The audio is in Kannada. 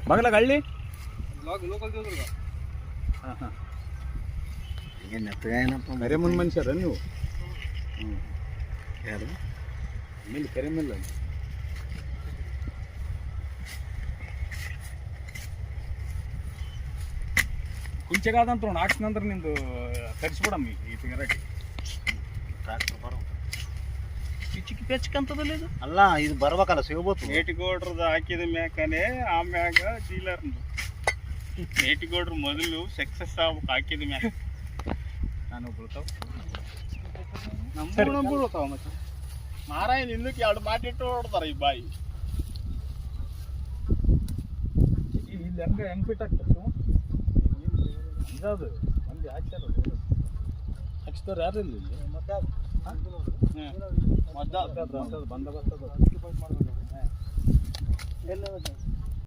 ಬಗಲಾಗ ಹಳ್ಳಿ ಕರೆ ಮುಂದೆ ಮನುಷ್ಯರ ನೀವು ಯಾರು ಮೇಲೆ ಕರೆ ಮೇಲೆ ಕುಂಚೆಗಾದಂತ ನೋಡಿ ಹಾಕ್ಸಿನಂದ್ರೆ ನಿಂದು ತರಿಸ್ಬಿಡಮ್ಮ ಈ ಸಿಗರೇಟ್ ಟ್ರಾಕ್ಟರ್ ಬರೋ ಪಿಚ್ಚಿಕ್ ಪೆಚ್ಕಂತದಲ್ಲ ಇದು ಅಲ್ಲ ಇದು ಬರ್ಬೇಕಲ್ಲ ಸಿಗ್ಬೋದು. ಮೇಟಿಗೌಡ್ರದ್ದು ಹಾಕಿದ ಮ್ಯಾಕನೆ ಆಮ್ಯಾಗ ಡೀಲರ್ದು ಮೇಟಿಗೌಡ್ರು ಮೊದಲು ಸಕ್ಸಸ್ ಆಗ್ಬೇಕು ಹಾಕಿದ ಮ್ಯಾಕ ನಾನು ಬೀಳ್ತಾವ ನಮ್ಮ ಬೀಳ್ತಾವ ಮತ್ತೆ ಮಾರಾಯನ್ ಇನ್ನಕ್ಕೆ 2 ಮಾಟಿಟ್ಟು ಹೊಡ್ತಾರ ಈ ಬಾಯಿ ಇಲ್ಲಿ ಹೆಂಗೆ ಫಿಟ್ ಆಗ್ತದೆ ಅದು ಮಂದಿ ಹಾಕ್ತಾರ ಹಾಕ್ಸ್ತಾರೆ ಯಾರು ಇಲ್ಲಿ ಮತ್ತೆ ಮದ್ದ ಬಂದ ಬರ್ತದ